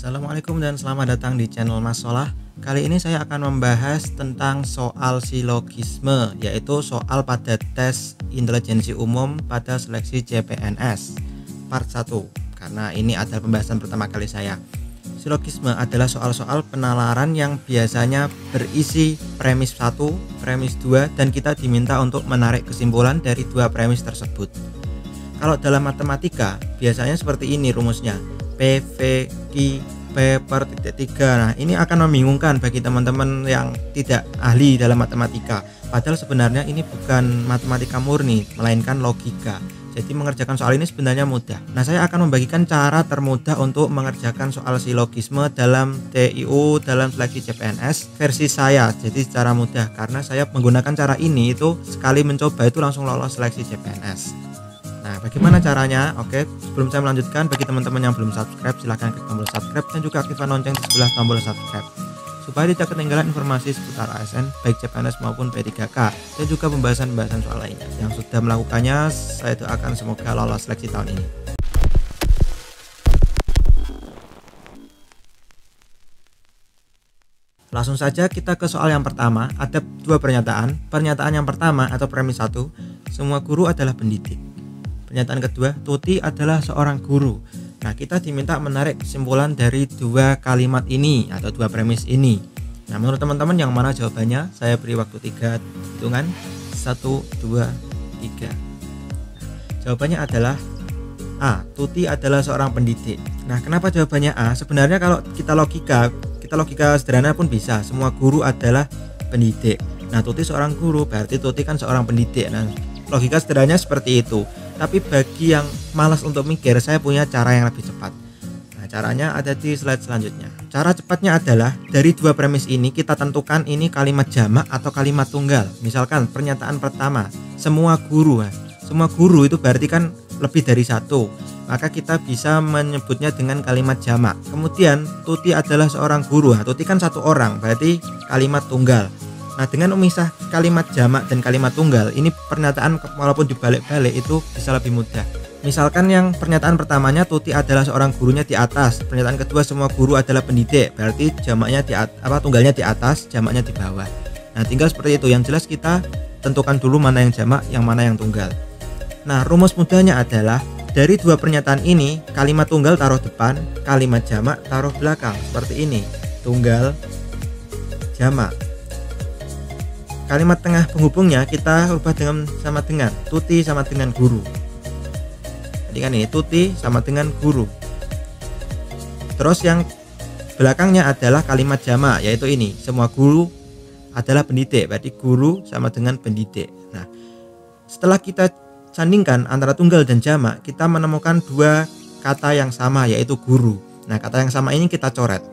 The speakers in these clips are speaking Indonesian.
Assalamualaikum dan selamat datang di channel Mas Solah. Kali ini saya akan membahas tentang soal silogisme, yaitu soal pada tes intelijensi umum pada seleksi CPNS part 1. Karena ini adalah pembahasan pertama kali saya. Silogisme adalah soal-soal penalaran yang biasanya berisi premis 1, premis 2, dan kita diminta untuk menarik kesimpulan dari dua premis tersebut. Kalau dalam matematika biasanya seperti ini rumusnya, PVQ P/3. Nah, ini akan membingungkan bagi teman-teman yang tidak ahli dalam matematika. Padahal sebenarnya ini bukan matematika murni, melainkan logika. Jadi mengerjakan soal ini sebenarnya mudah. Nah, saya akan membagikan cara termudah untuk mengerjakan soal silogisme dalam TIU dalam seleksi CPNS versi saya. Jadi secara mudah, karena saya menggunakan cara ini itu sekali mencoba itu langsung lolos seleksi CPNS. Nah, bagaimana caranya? Oke, sebelum saya melanjutkan, bagi teman-teman yang belum subscribe, silahkan klik tombol subscribe dan juga aktifkan lonceng di sebelah tombol subscribe supaya tidak ketinggalan informasi seputar ASN baik CPNS maupun P3K dan juga pembahasan-pembahasan soal lainnya. Yang sudah melakukannya, saya doakan semoga lolos seleksi tahun ini. Langsung saja kita ke soal yang pertama. Ada dua pernyataan. Pernyataan yang pertama atau premis 1, semua guru adalah pendidik. Pernyataan kedua, Tuti adalah seorang guru. Nah, kita diminta menarik kesimpulan dari dua kalimat ini atau dua premis ini. Nah, menurut teman-teman yang mana jawabannya? Saya beri waktu 3 hitungan. 1, 2, 3. Jawabannya adalah A. Tuti adalah seorang pendidik. Nah, kenapa jawabannya A? Sebenarnya kalau kita logika sederhana pun bisa. Semua guru adalah pendidik. Nah, Tuti seorang guru, berarti Tuti kan seorang pendidik. Nah, logika sederhananya seperti itu. Tapi bagi yang malas untuk mikir, saya punya cara yang lebih cepat. Nah, caranya ada di slide selanjutnya. Cara cepatnya adalah dari dua premis ini kita tentukan ini kalimat jamak atau kalimat tunggal. Misalkan pernyataan pertama, semua guru. Nah, semua guru itu berarti kan lebih dari satu. Maka kita bisa menyebutnya dengan kalimat jamak. Kemudian Tuti adalah seorang guru. Nah, Tuti kan satu orang, berarti kalimat tunggal. Nah, dengan memisah kalimat jamak dan kalimat tunggal, ini pernyataan walaupun dibalik-balik itu bisa lebih mudah. Misalkan yang pernyataan pertamanya Tuti adalah seorang gurunya di atas, pernyataan kedua semua guru adalah pendidik, berarti jamaknya tunggalnya di atas, jamaknya di bawah. Nah, tinggal seperti itu. Yang jelas kita tentukan dulu mana yang jamak, yang mana yang tunggal. Nah, rumus mudahnya adalah dari dua pernyataan ini, kalimat tunggal taruh depan, kalimat jamak taruh belakang, seperti ini. Tunggal, jamak. Kalimat tengah penghubungnya kita ubah sama dengan Tuti sama dengan guru. Jadi kan ini Tuti sama dengan guru. Terus yang belakangnya adalah kalimat jamak, yaitu ini, semua guru adalah pendidik, berarti guru sama dengan pendidik. Nah, setelah kita sandingkan antara tunggal dan jamak, kita menemukan dua kata yang sama, yaitu guru. Nah, kata yang sama ini kita coret.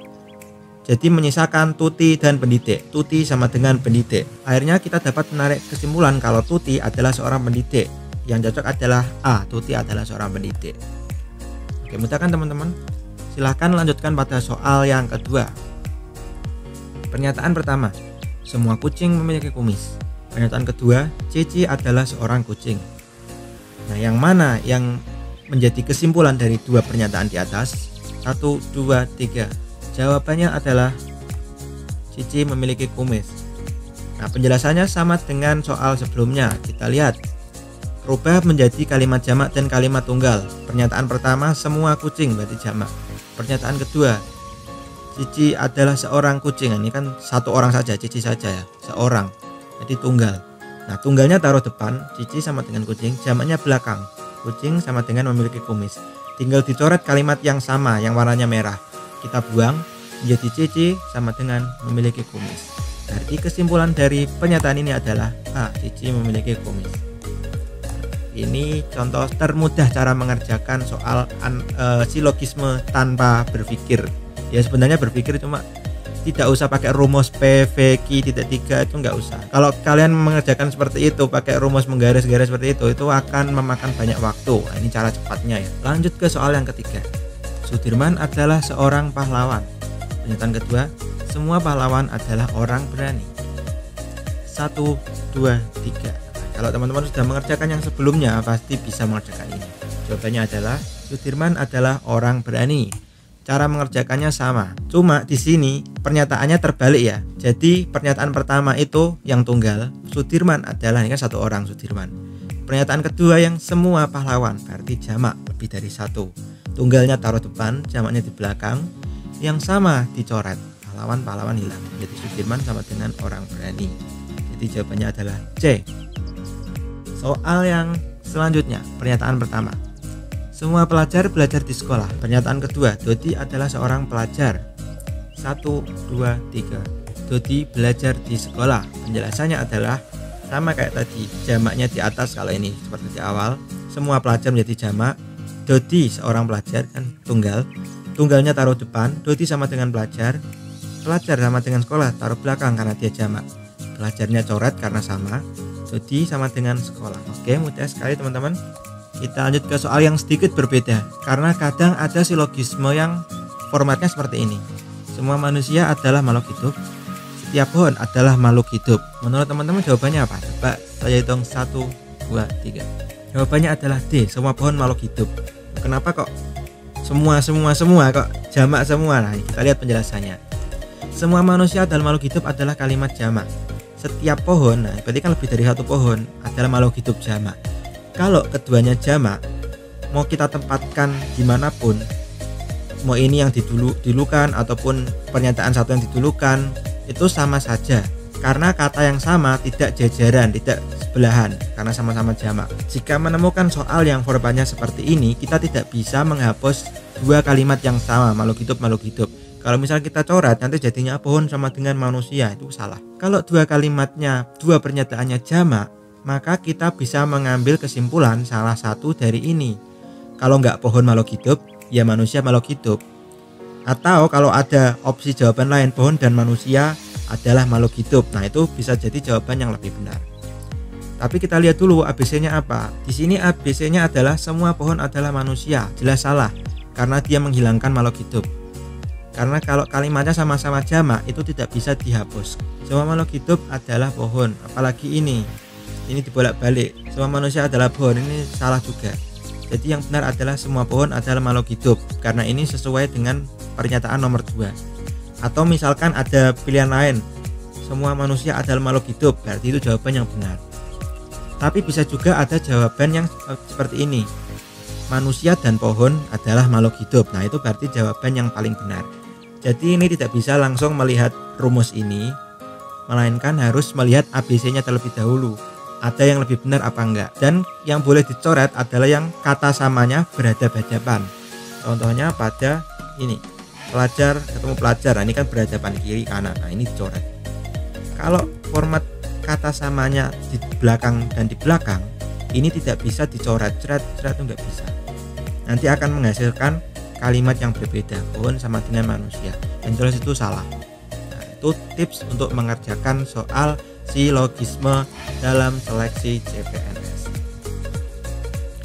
Jadi menyisakan Tuti dan pendidik. Tuti sama dengan pendidik. Akhirnya kita dapat menarik kesimpulan kalau Tuti adalah seorang pendidik. Yang cocok adalah A. Tuti adalah seorang pendidik. Oke, mudah kan teman-teman? Silahkan lanjutkan pada soal yang kedua. Pernyataan pertama, semua kucing memiliki kumis. Pernyataan kedua, Cici adalah seorang kucing. Nah, yang mana yang menjadi kesimpulan dari dua pernyataan di atas? 1, 2, 3. Jawabannya adalah Cici memiliki kumis. Nah, penjelasannya sama dengan soal sebelumnya. Kita lihat, rubah menjadi kalimat jamak dan kalimat tunggal. Pernyataan pertama, semua kucing, berarti jamak. Pernyataan kedua, Cici adalah seorang kucing. Ini kan satu orang saja, Cici saja ya, seorang, jadi tunggal. Nah, tunggalnya taruh depan, Cici sama dengan kucing, jamaknya belakang, kucing sama dengan memiliki kumis. Tinggal dicoret kalimat yang sama, yang warnanya merah. Kita buang menjadi Cici sama dengan memiliki kumis. Berarti kesimpulan dari pernyataan ini adalah A. Cici memiliki kumis. Ini contoh termudah cara mengerjakan soal silogisme tanpa berpikir. Ya, sebenarnya berpikir, cuma tidak usah pakai rumus PVQ-3 itu nggak usah. Kalau kalian mengerjakan seperti itu pakai rumus menggaris-garis seperti itu akan memakan banyak waktu. Nah, ini cara cepatnya ya. Lanjut ke soal yang ketiga. Sudirman adalah seorang pahlawan. Pernyataan kedua, semua pahlawan adalah orang berani. 1, 2, 3. Kalau teman-teman sudah mengerjakan yang sebelumnya, pasti bisa mengerjakan ini. Jawabannya adalah Sudirman adalah orang berani. cara mengerjakannya sama. Cuma di sini pernyataannya terbalik ya. Jadi pernyataan pertama itu yang tunggal, Sudirman adalah, ini kan satu orang Sudirman. Pernyataan kedua yang semua pahlawan, berarti jamak lebih dari satu. Tunggalnya taruh depan, jamaknya di belakang. Yang sama dicoret, pahlawan hilang. Jadi Sudirman sama dengan orang berani. Jadi jawabannya adalah C. Soal yang selanjutnya, pernyataan pertama. Semua pelajar belajar di sekolah. Pernyataan kedua, Dodi adalah seorang pelajar. 1, 2, 3. Dodi belajar di sekolah. Penjelasannya adalah sama kayak tadi, jamaknya di atas kalau ini seperti di awal. Semua pelajar menjadi jamak. Dodi seorang pelajar kan tunggal. Tunggalnya taruh depan. Dodi sama dengan pelajar. Pelajar sama dengan sekolah taruh belakang karena dia jamak. Pelajarnya coret karena sama. Dodi sama dengan sekolah. Oke, mudah sekali teman-teman. Kita lanjut ke soal yang sedikit berbeda, karena kadang ada silogisme yang formatnya seperti ini. Semua manusia adalah makhluk hidup. Setiap pohon adalah makhluk hidup. Menurut teman-teman jawabannya apa? Coba saya hitung 1, 2, 3. Jawabannya adalah D. Semua pohon makhluk hidup. Kenapa kok semua kok jamak semua? Nah, kita lihat penjelasannya. Semua manusia adalah makhluk hidup adalah kalimat jamak. Setiap pohon, nah berarti kan lebih dari satu pohon, adalah makhluk hidup jamak. Kalau keduanya jamak, mau kita tempatkan dimanapun, mau ini yang didulukan ataupun pernyataan satu yang didulukan, itu sama saja. Karena kata yang sama tidak jajaran, tidak sebelahan, karena sama-sama jamak. Jika menemukan soal yang formatnya seperti ini, kita tidak bisa menghapus dua kalimat yang sama, makhluk hidup. Kalau misalnya kita coret, nanti jadinya pohon sama dengan manusia, itu salah. Kalau dua kalimatnya, dua pernyataannya jamak, maka kita bisa mengambil kesimpulan salah satu dari ini. Kalau nggak pohon makhluk hidup, ya manusia makhluk hidup. Atau kalau ada opsi jawaban lain, pohon dan manusia adalah makhluk hidup, nah itu bisa jadi jawaban yang lebih benar. Tapi kita lihat dulu ABC-nya apa. Di sini ABC-nya adalah semua pohon adalah manusia, jelas salah, karena dia menghilangkan makhluk hidup. Karena kalau kalimatnya sama-sama jamak, itu tidak bisa dihapus. Semua makhluk hidup adalah pohon, apalagi ini dibolak-balik. Semua manusia adalah pohon, ini salah juga. Jadi yang benar adalah semua pohon adalah makhluk hidup, karena ini sesuai dengan pernyataan nomor 2. Atau misalkan ada pilihan lain, semua manusia adalah makhluk hidup, berarti itu jawaban yang benar. Tapi bisa juga ada jawaban yang seperti ini, manusia dan pohon adalah makhluk hidup. Nah itu berarti jawaban yang paling benar. Jadi ini tidak bisa langsung melihat rumus ini, melainkan harus melihat ABC-nya terlebih dahulu, ada yang lebih benar apa enggak. Dan yang boleh dicoret adalah yang kata samanya berhadapan-hadapan. Contohnya pada ini, pelajar ketemu pelajar, nah ini kan berhadapan kiri kanan, nah ini dicoret. Kalau format kata samanya di belakang dan di belakang, ini tidak bisa dicoret, cerat itu nggak bisa. Nanti akan menghasilkan kalimat yang berbeda, pohon sama dengan manusia, yang jelas itu salah. Nah, itu tips untuk mengerjakan soal silogisme dalam seleksi CPNS.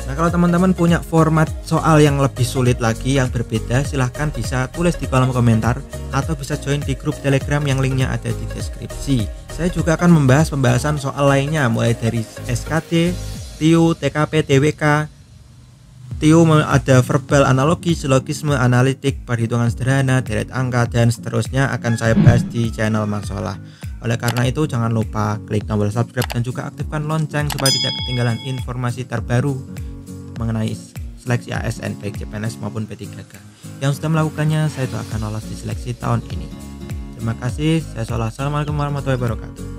Nah, kalau teman-teman punya format soal yang lebih sulit lagi, yang berbeda, silahkan bisa tulis di kolom komentar atau bisa join di grup Telegram yang linknya ada di deskripsi. Saya juga akan membahas pembahasan soal lainnya, mulai dari SKD, TIU, TKP, TWK, TIU ada verbal analogi, silogisme, analitik, perhitungan sederhana, deret angka, dan seterusnya akan saya bahas di channel Masolah. Oleh karena itu jangan lupa klik tombol subscribe dan juga aktifkan lonceng supaya tidak ketinggalan informasi terbaru mengenai seleksi ASN baik CPNS maupun P3K. Yang sudah melakukannya, saya doakan lolos di seleksi tahun ini. Terima kasih. Saya Solah. Assalamualaikum warahmatullahi wabarakatuh.